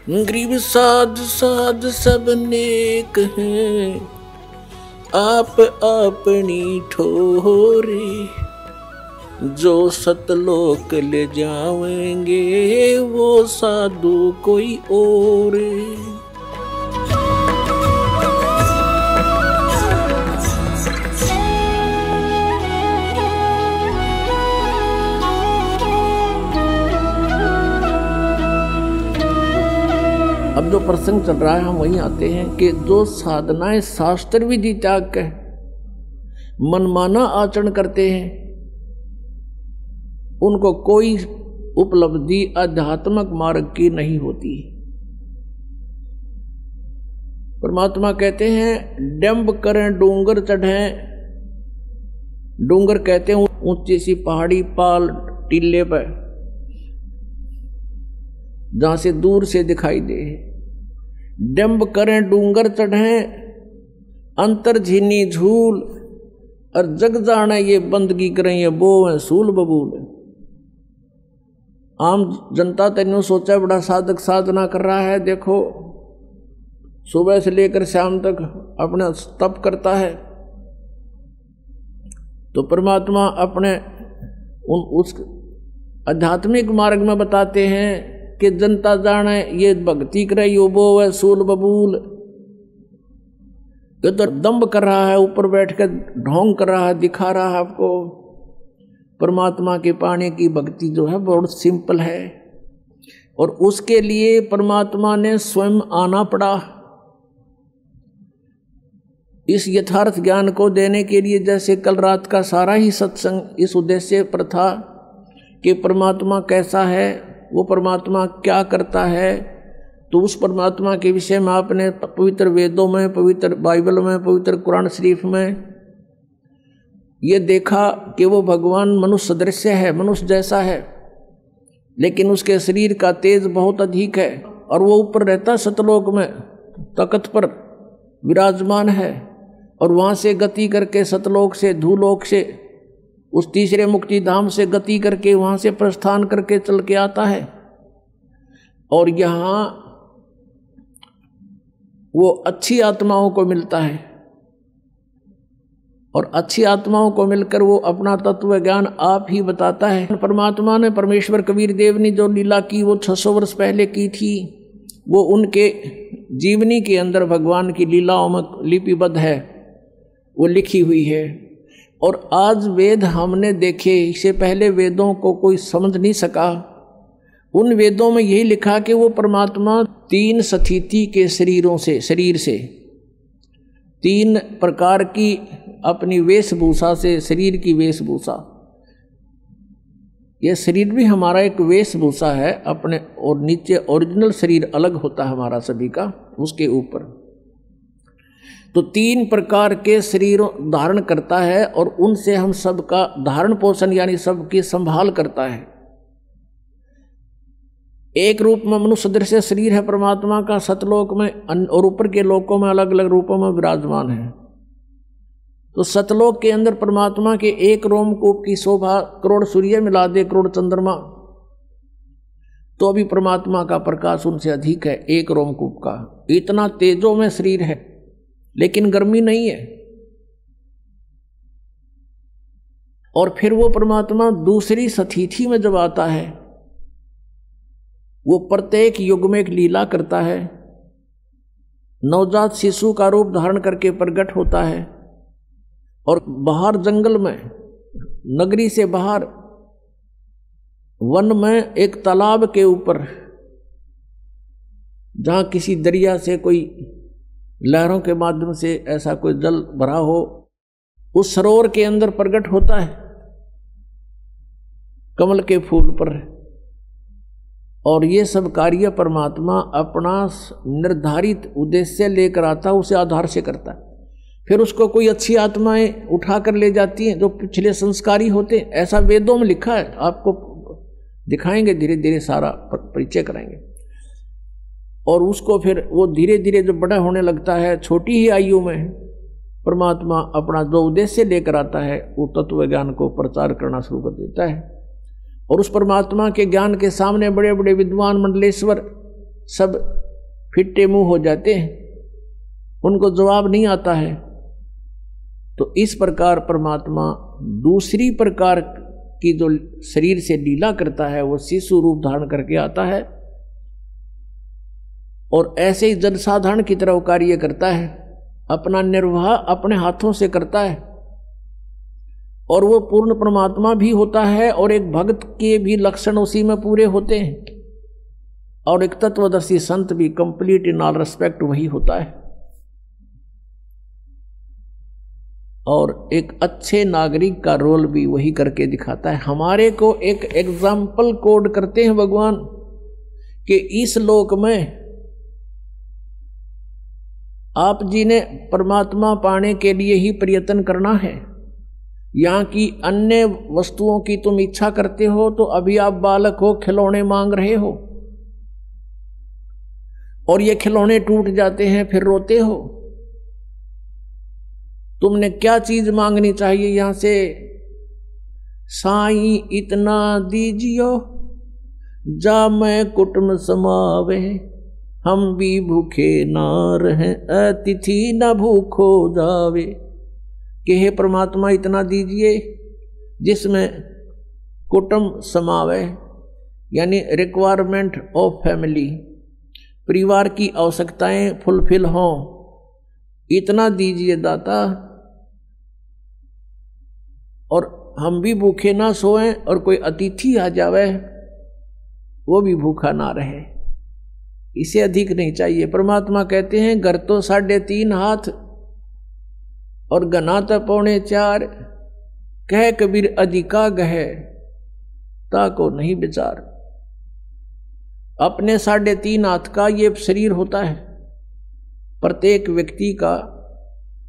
गरीब साध साध सब नेक हैं, आप अपनी ठोरे, जो सतलोक ले जाएंगे वो साधु कोई और। अब जो प्रसंग चल रहा है हम वहीं आते हैं कि जो साधनाएं शास्त्र विधि त्याग के मनमाना आचरण करते हैं उनको कोई उपलब्धि आध्यात्मिक मार्ग की नहीं होती। परमात्मा कहते हैं डंब करें डूंगर चढ़ें। डूंगर कहते हैं ऊंची सी पहाड़ी पाल टीले पर जहां से दूर से दिखाई दे। डंब करें डूंगर चढ़ें, अंतर झीनी झूल, और जग जाने ये बंदगी करें ये बो है सूल बबूल। आम जनता तेनों सोचा बड़ा साधक साधना कर रहा है, देखो सुबह से लेकर शाम तक अपना तप करता है। तो परमात्मा अपने उस आध्यात्मिक मार्ग में बताते हैं कि जनता जाने ये भक्ति करे यो बो है सूल बबूल। ये तो दम्भ कर रहा है, ऊपर बैठ कर ढोंग कर रहा है, दिखा रहा है आपको। परमात्मा के पाने की भक्ति जो है बहुत सिंपल है, और उसके लिए परमात्मा ने स्वयं आना पड़ा इस यथार्थ ज्ञान को देने के लिए। जैसे कल रात का सारा ही सत्संग इस उद्देश्य पर था कि परमात्मा कैसा है, वो परमात्मा क्या करता है। तो उस परमात्मा के विषय में आपने पवित्र वेदों में, पवित्र बाइबल में, पवित्र कुरान शरीफ में ये देखा कि वो भगवान मनुष्य दृश्य है, मनुष्य जैसा है, लेकिन उसके शरीर का तेज बहुत अधिक है, और वो ऊपर रहता सतलोक में तख्त पर विराजमान है, और वहाँ से गति करके सतलोक से धूलोक से उस तीसरे मुक्ति धाम से गति करके वहाँ से प्रस्थान करके चल के आता है। और यहाँ वो अच्छी आत्माओं को मिलता है, और अच्छी आत्माओं को मिलकर वो अपना तत्व ज्ञान आप ही बताता है। परमात्मा ने, परमेश्वर कबीर देव ने जो लीला की वो 600 वर्ष पहले की थी, वो उनके जीवनी के अंदर भगवान की लीलाओं में लिपिबद्ध है, वो लिखी हुई है। और आज वेद हमने देखे, इससे पहले वेदों को कोई समझ नहीं सका। उन वेदों में यही लिखा कि वो परमात्मा 3 स्थिति के शरीर से 3 प्रकार की अपनी वेशभूषा से, शरीर की वेशभूषा, यह शरीर भी हमारा एक वेशभूषा है अपने, और नीचे ओरिजिनल शरीर अलग होता है हमारा सभी का, उसके ऊपर तो 3 प्रकार के शरीरों धारण करता है, और उनसे हम सबका धारण पोषण यानी सबकी संभाल करता है। एक रूप में मनुष्य दृश्य शरीर है परमात्मा का, सतलोक में और ऊपर के लोकों में अलग अलग रूपों में विराजमान है। तो सतलोक के अंदर परमात्मा के एक रोमकूप की शोभा करोड़ सूर्य मिला दे, करोड़ चंद्रमा, तो अभी परमात्मा का प्रकाश उनसे अधिक है एक रोमकूप का। इतना तेजों में शरीर है, लेकिन गर्मी नहीं है। और फिर वो परमात्मा दूसरी स्थिति में जब आता है, वो प्रत्येक युग में एक लीला करता है। नवजात शिशु का रूप धारण करके प्रकट होता है, और बाहर जंगल में, नगरी से बाहर वन में एक तालाब के ऊपर, जहां किसी दरिया से कोई लहरों के माध्यम से ऐसा कोई जल भरा हो, उस सरोवर के अंदर प्रकट होता है कमल के फूल पर। और ये सब कार्य परमात्मा अपना निर्धारित उद्देश्य लेकर आता है, उसे आधार से करता है। फिर उसको कोई अच्छी आत्माएं उठा कर ले जाती हैं जो पिछले संस्कारी होते हैं, ऐसा वेदों में लिखा है, आपको दिखाएंगे, धीरे धीरे सारा परिचय कराएंगे। और उसको फिर वो धीरे धीरे जब बड़ा होने लगता है, छोटी ही आयु में परमात्मा अपना जो उद्देश्य लेकर आता है वो तत्व ज्ञान को प्रचार करना शुरू कर देता है। और उस परमात्मा के ज्ञान के सामने बड़े बड़े विद्वान मंडलेश्वर सब फिट्टे मुंह हो जाते हैं, उनको जवाब नहीं आता है। तो इस प्रकार परमात्मा दूसरी प्रकार की जो शरीर से लीला करता है वो शिशु रूप धारण करके आता है और ऐसे ही जनसाधारण की तरह कार्य करता है, अपना निर्वाह अपने हाथों से करता है और वो पूर्ण परमात्मा भी होता है और एक भक्त के भी लक्षण उसी में पूरे होते हैं और एक तत्वदर्शी संत भी कंप्लीट इन ऑल रेस्पेक्ट वही होता है और एक अच्छे नागरिक का रोल भी वही करके दिखाता है। हमारे को एक एग्जाम्पल कोड करते हैं भगवान कि इस लोक में आप जी ने परमात्मा पाने के लिए ही प्रयत्न करना है। यहाँ की अन्य वस्तुओं की तुम इच्छा करते हो तो अभी आप बालक हो, खिलौने मांग रहे हो और ये खिलौने टूट जाते हैं फिर रोते हो। तुमने क्या चीज मांगनी चाहिए यहां से? साईं इतना दीजियो जा मैं कुटुंब समावे, हम भी भूखे ना रहे अतिथि न भूखो जावे। कि हे परमात्मा इतना दीजिए जिसमें कुटुंब समावे, यानी रिक्वायरमेंट ऑफ फैमिली, परिवार की आवश्यकताएं फुलफिल हों, इतना दीजिए दाता और हम भी भूखे ना सोएं और कोई अतिथि आ जावे वो भी भूखा ना रहे। इसे अधिक नहीं चाहिए। परमात्मा कहते हैं घर तो 3.5 हाथ और गना तो 4.25, कह कबीर अधिका गहे ताको नहीं विचार। अपने 3.5 हाथ का ये शरीर होता है, प्रत्येक व्यक्ति का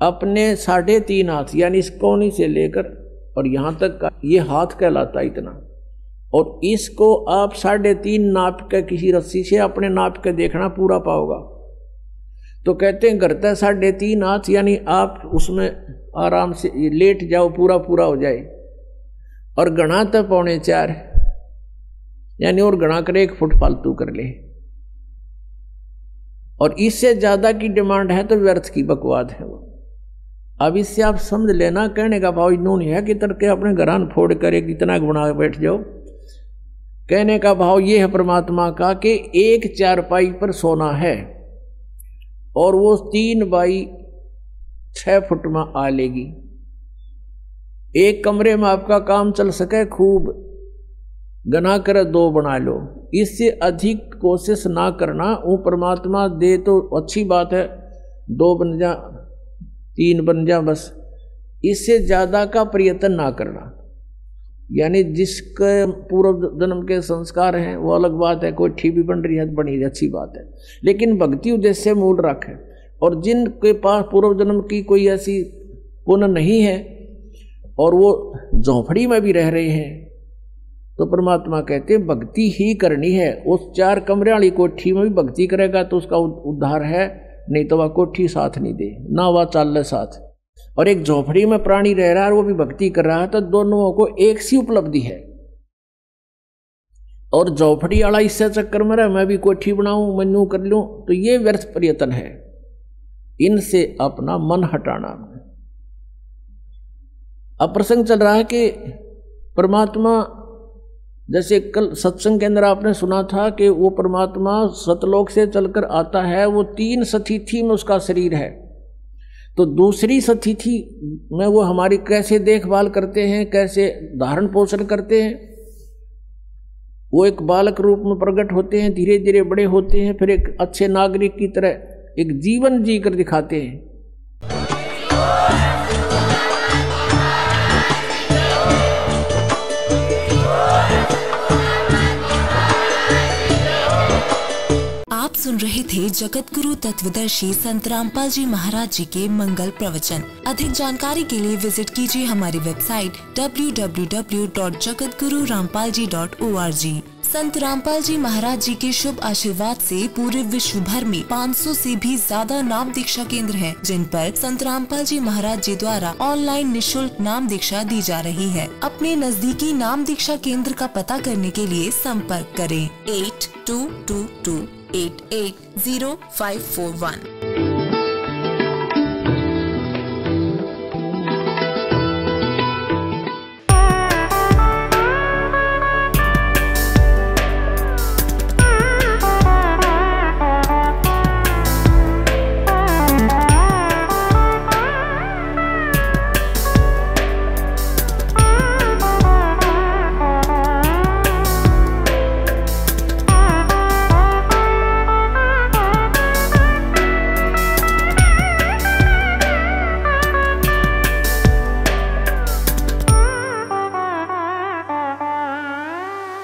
अपने 3.5 हाथ यानी इस कोनी से लेकर और यहाँ तक का ये हाथ कहलाता है इतना, और इसको आप 3.5 नाप के किसी रस्सी से अपने नाप के देखना पूरा पाओगा। तो कहते हैं घर तक 3.5 हाथ यानी आप उसमें आराम से लेट जाओ, पूरा पूरा हो जाए। और गणा तक 4.25 यानी और गणा कर 1 फुट फालतू कर ले, और इससे ज्यादा की डिमांड है तो व्यर्थ की बकवाद है वो। अब इससे आप समझ लेना, कहने का भाव इन्होंने है कि तरके अपने घरान फोड़ कर एक इतना बना बैठ जाओ। कहने का भाव ये है परमात्मा का कि एक चारपाई पर सोना है और वो 3 बाई 6 फुट में आ लेगी। एक कमरे में आपका काम चल सके, खूब गना कर 2 बना लो, इससे अधिक कोशिश ना करना। वो परमात्मा दे तो अच्छी बात है, 2 बन जा, 3 बन जा, बस इससे ज़्यादा का प्रयत्न ना करना। यानी जिसके पूर्व जन्म के संस्कार हैं वो अलग बात है, कोई ठीक भी बन रही है तो बनी अच्छी बात है, लेकिन भक्ति उद्देश्य मूल रखे। और जिनके पास पूर्व जन्म की कोई ऐसी पुण्य नहीं है और वो झोंपड़ी में भी रह रहे हैं तो परमात्मा कहते हैं भक्ति ही करनी है। उस 4 कमरे वाली कोठी में भी भक्ति करेगा तो उसका उद्धार है, नहीं तो वह कोठी साथ नहीं दे, ना वह चाल साथ। और एक झोपड़ी में प्राणी रह रहा है और वो भी भक्ति कर रहा है तो दोनों को एक सी उपलब्धि है। और झोपड़ी वाला इससे चक्कर में रहा मैं भी कोठी बनाऊं, मन्नू कर लूं, तो ये व्यर्थ प्रयत्न है। इनसे अपना मन हटाना। अब प्रसंग चल रहा है कि परमात्मा, जैसे कल सत्संग के अंदर आपने सुना था कि वो परमात्मा सतलोक से चलकर आता है, वो 3 सतिथि में उसका शरीर है। तो दूसरी सतिथि में वो हमारी कैसे देखभाल करते हैं, कैसे धारण पोषण करते हैं। वो एक बालक रूप में प्रकट होते हैं, धीरे धीरे बड़े होते हैं, फिर एक अच्छे नागरिक की तरह एक जीवन जी कर दिखाते हैं। सुन रहे थे जगत गुरु तत्वदर्शी संत रामपाल जी महाराज जी के मंगल प्रवचन। अधिक जानकारी के लिए विजिट कीजिए हमारी वेबसाइट www.jagatgururampalji.org। संत रामपाल जी महाराज जी के शुभ आशीर्वाद से पूरे विश्व भर में 500 से भी ज्यादा नाम दीक्षा केंद्र हैं, जिन पर संत रामपाल जी महाराज जी द्वारा ऑनलाइन निशुल्क नाम दीक्षा दी जा रही है। अपने नजदीकी नाम दीक्षा केंद्र का पता करने के लिए संपर्क करें 8222 880541।